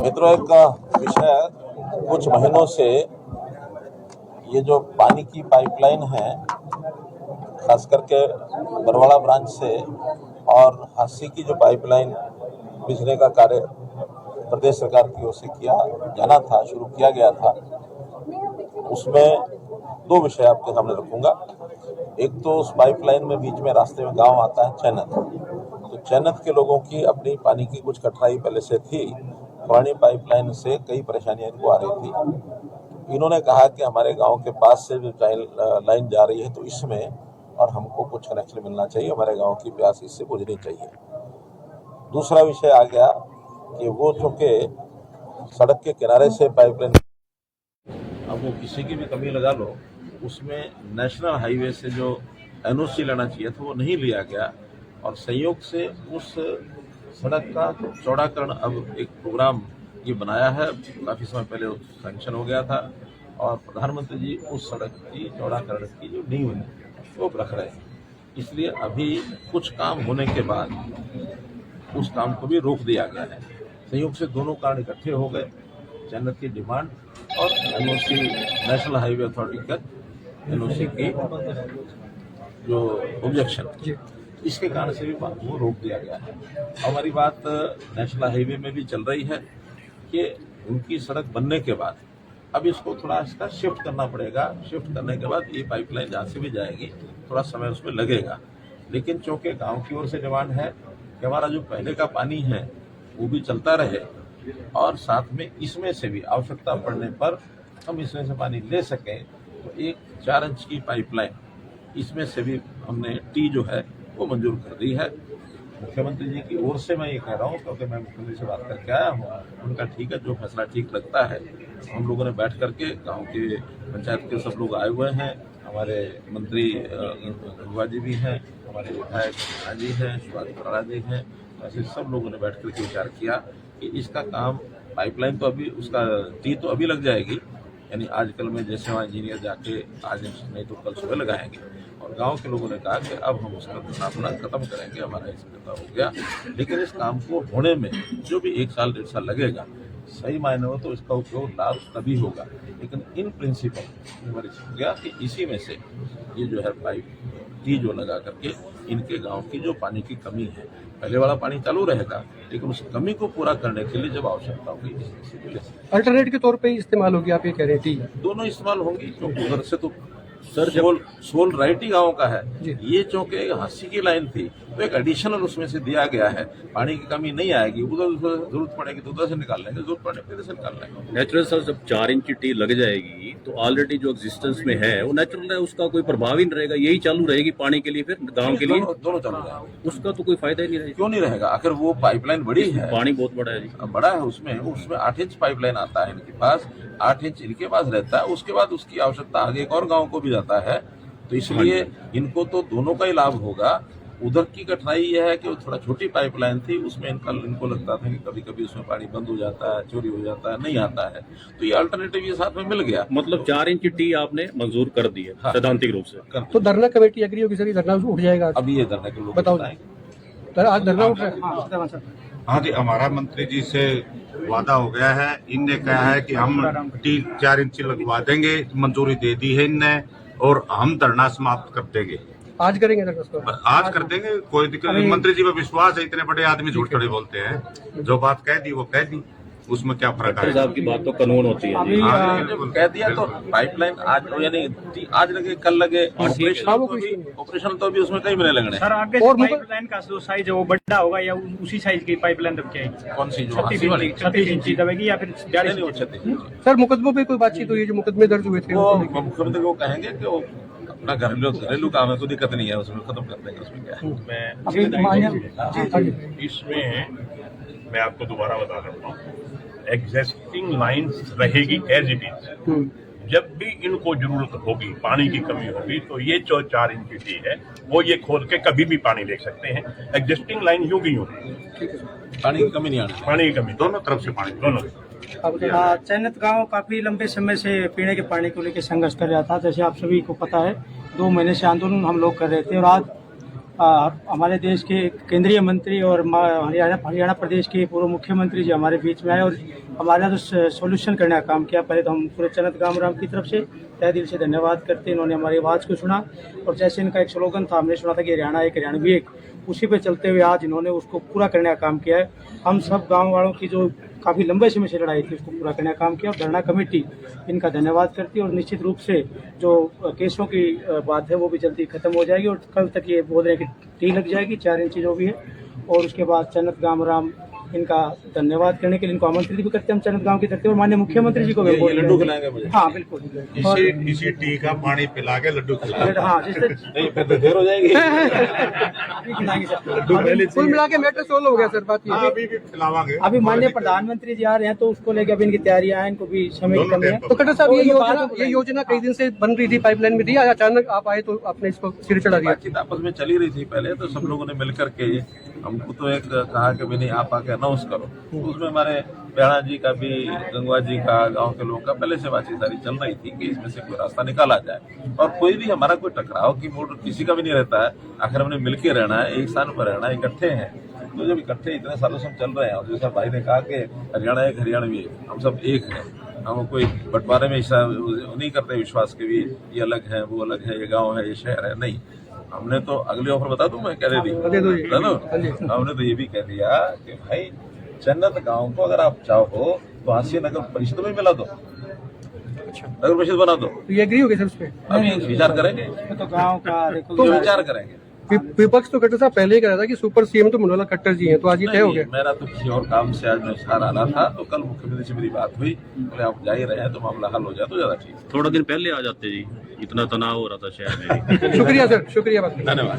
मित्रों, एक विषय कुछ महीनों से ये जो पानी की पाइपलाइन है, खास करके बरवाड़ा ब्रांच से और हांसी की जो पाइपलाइन बिजली का कार्य प्रदेश सरकार की ओर से किया जाना था, शुरू किया गया था, उसमें दो विषय आपके सामने रखूंगा। एक तो उस पाइपलाइन में बीच में रास्ते में गांव आता है चैनत, तो चैनत के लोगों की अपनी पानी की कुछ कठिनाई पहले से थी। पुरानी पाइपलाइन से कई परेशानियां इनको आ रही थी। इन्होंने कहा कि हमारे गांव के पास से जो लाइन जा रही है तो इसमें और हमको कुछ कनेक्शन मिलना चाहिए, हमारे गांव की प्यास इससे बुझनी चाहिए। दूसरा विषय आ गया कि वो चूंकि सड़क के किनारे से पाइपलाइन, अब वो किसी की भी कमी लगा लो, उसमें नेशनल हाईवे से जो एनओसी लेना चाहिए था वो नहीं लिया गया, और संयोग से उस सड़क का चौड़ाकरण अब एक प्रोग्राम ये बनाया है। काफ़ी समय पहले सैंक्शन हो गया था और प्रधानमंत्री जी उस सड़क की चौड़ाकरण की जो नींव है वो रख रहे हैं। इसलिए अभी कुछ काम होने के बाद उस काम को भी रोक दिया गया है। संयोग से दोनों कारण इकट्ठे हो गए, जन्नत की डिमांड और एनओसी, नेशनल हाईवे अथॉरिटी का एनओसी की जो ऑब्जेक्शन, इसके कारण से भी बात को रोक दिया गया है। हमारी बात नेशनल हाईवे में भी चल रही है कि उनकी सड़क बनने के बाद अब इसको थोड़ा इसका शिफ्ट करना पड़ेगा। शिफ्ट करने के बाद ये पाइपलाइन जहाँ से भी जाएगी थोड़ा समय उसमें लगेगा, लेकिन चूंकि गांव की ओर से डिमांड है कि हमारा जो पहले का पानी है वो भी चलता रहे और साथ में इसमें से भी आवश्यकता पड़ने पर हम इसमें से पानी ले सकें, तो एक 4 इंच की पाइपलाइन इसमें से भी हमने टी जो है वो मंजूर कर दी है। मुख्यमंत्री जी की ओर से मैं ये कह रहा हूँ क्योंकि मैं मुख्यमंत्री से बात करके आया हूँ। उनका ठीक है, जो फैसला ठीक लगता है। हम लोगों ने बैठ करके गांव के पंचायत के सब लोग आए हुए हैं, हमारे मंत्री गंगवा जी भी हैं, हमारे विधायक जी हैं, सुभाष बराड़ा जी हैं, ऐसे सब लोगों ने बैठ करके विचार किया कि इसका काम पाइपलाइन तो अभी उसका टी तो अभी लग जाएगी, यानी आजकल में जैसे वहाँ इंजीनियर जाके आज नहीं तो कल सुबह लगाएंगे, और गांव के लोगों ने कहा कि अब हम उसका स्थापना खत्म करेंगे, हमारा इसमें हो गया। लेकिन इस काम को होने में जो भी 1 साल 1.5 साल लगेगा, सही मायने में तो इसका उपयोग लाभ तभी होगा। लेकिन इन प्रिंसिपल हो गया कि इसी में से ये जो है पाइप टी जो लगा करके इनके गांव की जो पानी की कमी है, पहले वाला पानी चालू रहेगा, लेकिन उस कमी को पूरा करने के लिए जब आवश्यकता होगी अल्टरनेट के तौर पे इस्तेमाल होगी, आप ये कह रहे थे? दोनों इस्तेमाल होंगी, क्योंकि उधर से तो सर सोल राइट ही गाँव का है, ये चूंकि हांसी की लाइन थी तो एक एडिशनल उसमें से दिया गया है। पानी की कमी नहीं आएगी, उधर जरूरत पड़ेगी तो उधर से निकाल लेंगे, जरूरत पड़े फिर से निकाल लेंगे। नेचुरल सर, जब 4 इंच की टी लग जाएगी तो ऑलरेडी जो एग्जिस्टेंस में है वो नेचुरल है, उसका कोई प्रभाव ही नहीं रहेगा, यही चालू रहेगी पानी के लिए, फिर गांव के लिए दोनों चालू रहेगा। उसका तो कोई फायदा ही नहीं रहेगा। क्यों नहीं रहेगा? आखिर वो पाइपलाइन बड़ी है, पानी बहुत बड़ा है जी, बड़ा है, उसमें 8 इंच पाइपलाइन आता है इनके पास, 8 इंच इनके पास रहता है, उसके बाद उसकी आवश्यकता आगे एक और गाँव को भी जाता है, तो इसलिए इनको तो दोनों का ही लाभ होगा। उधर की कठिनाई यह है कि वो थोड़ा छोटी पाइपलाइन थी, उसमें इनको लगता था कि कभी कभी उसमें पानी बंद हो जाता है, चोरी हो जाता है, नहीं आता है, तो ये अल्टरनेटिव ये साथ में मिल गया। मतलब 4 इंच की टी आपने मंजूर कर दी है। हाँ, सैद्धांतिक रूप से तो धरना कमेटी एग्री होगी सर, धरना उठ जाएगा? अभी ये धरना के लोग बताओ, आज धरना उठ रहा है? हाँ जी, हमारा मंत्री जी से वादा हो गया है। इनने कहा है कि हम टी 4 इंच लगवा देंगे, मंजूरी दे दी है इनने, और हम धरना समाप्त कर देंगे। आज करेंगे धरना? आज कर देंगे, कोई दिक्कत नहीं। मंत्री जी पे विश्वास है, इतने बड़े आदमी झूठ थोड़ी बोलते हैं, जो बात कह दी वो कह दी, उसमें क्या फर्क है? साहब की बात तो कानून होती है। जब कह दिया तो पाइपलाइन आज यानी आज लगे कल लगे, ऑपरेशन तो अभी उसमें कई महीने लगने। सर आगे पाइपलाइन का जो साइज है वो बड़ा होगा या उसी साइज की पाइपलाइन रख के आएगी? कौन सी? 36 इंची दबेगी या फिर 36? सर मुकदमों पे कोई बातचीत हुई है? जो मुकदमे दर्ज हुए थे वो मुख्यमंत्री को कहेंगे कि वो अपना घरेलू काम है, कोई दिक्कत नहीं है, उसमें खत्म कर देंगे, उसमें क्या है। इसमें मैं आपको दोबारा बता देता हूँ, एग्जिस्टिंग लाइंस रहेगी एज इट इज। जब भी इनको जरूरत होगी, पानी की कमी होगी, तो ये जो 4 इंच की टी है वो ये खोल के कभी भी पानी ले सकते हैं। एग्जिस्टिंग लाइन यूं की यूं, पानी की कमी नहीं आनी, पानी की कमी दोनों तरफ से पानी, दोनों। चैनत गांव काफी लंबे समय से पीने के पानी को लेकर संघर्ष कर रहा था। जैसे आप सभी को पता है, 2 महीने से आंदोलन हम लोग कर रहे थे, और आज हमारे देश के केंद्रीय मंत्री और हरियाणा प्रदेश के पूर्व मुख्यमंत्री जी हमारे बीच में आए और हमारा जो सॉल्यूशन करने का काम किया। पहले तो हम पूरे चन्नत गामराम की तरफ से तहे दिल से धन्यवाद करते हैं। इन्होंने हमारी आवाज़ को सुना और जैसे इनका एक स्लोगन था, हमने सुना था कि हरियाणा एक हरियाणवी एक, उसी पे चलते हुए आज इन्होंने उसको पूरा करने का काम किया है। हम सब गाँव वालों की जो काफ़ी लंबे समय से लड़ाई थी उसको पूरा करने का काम किया और धरना कमेटी इनका धन्यवाद करती है। और निश्चित रूप से जो केसों की बात है वो भी जल्दी खत्म हो जाएगी और कल तक ये बोल रहे हैं कि टी लग जाएगी 4 इंची जो भी है। और उसके बाद चन्नत गामराम इनका धन्यवाद करने के लिए इनको आमंत्रित भी करते हैं हम चन्नत गांव की तरफ से और माननीय मुख्यमंत्री जी को भी बोल लड्डू खिलाएंगे मुझे। हाँ बिल्कुल। और इसी टी का पानी पिला के लड्डू खिलाएंगे। हाँ जिससे नहीं फिर तो देर हो जाएगी। खिलाएंगे सर। कुल मिला के मैटर सोल्व हो गया सर, बात ये हाँ, अभी भी खिलावांगे। अभी माननीय प्रधानमंत्री जी आ रहे हैं तो उसको लेकर अभी इनकी तैयारियां हैं, इनको भी समय की कमी है। तो खट्टर साहब ये योजना कई दिन से बन रही थी, पाइपलाइन में थी, अचानक आप आए तो आपने इसको सिर चढ़ा दिया। बातचीत आपस में चली रही थी पहले, तो सब लोगों ने मिलकर के हमको तो एक कहा कि भी नहीं आप आके अनाउंस करो। उसमें हमारे प्याणा जी का भी, गंगवा जी का, गांव के लोगों का पहले से बातचीत सारी चल रही थी कि इसमें से कोई रास्ता निकाला जाए। और कोई भी हमारा कोई टकराव की मूड किसी का भी नहीं रहता है। आखिर हमने मिलकर रहना है, एक स्थान पर रहना है, इकट्ठे हैं। तो जब इकट्ठे इतने सालों से हम चल रहे हैं और जैसा भाई ने कहा कि हरियाणा एक हरियाणवी एक, हम सब एक हैं। हम कोई बंटवारे में ऐसा नहीं करते विश्वास के भी ये अलग है वो अलग है, ये गाँव है ये शहर है, नहीं। हमने तो अगले ऑफर बता दूं मैं क्या दे दी, हमने तो ये भी कह दिया कि भाई चन्नत गांव को अगर आप चाहो तो हास्य नगर परिषद में मिला दो, नगर परिषद बना दो। तो ये एग्री हो गए सर उस पर? अभी विचार करेंगे, तो गाँव का तो विचार करेंगे। विपक्ष तो खट्टर साहब पहले ही कह रहा था कि सुपर सीएम तो मनोहर खट्टर जी हैं, तो आज ये तय हो गया। मेरा तो किसी और काम से आज मैं शहर आना था, तो कल मुख्यमंत्री से मेरी बात हुई, बोले आप जा ही रहे हैं तो मामला हल हो जाए तो ज्यादा ठीक। थोड़ा दिन पहले आ जाते जी, इतना तनाव हो रहा था शहर में। शुक्रिया सर, शुक्रिया। धन्यवाद।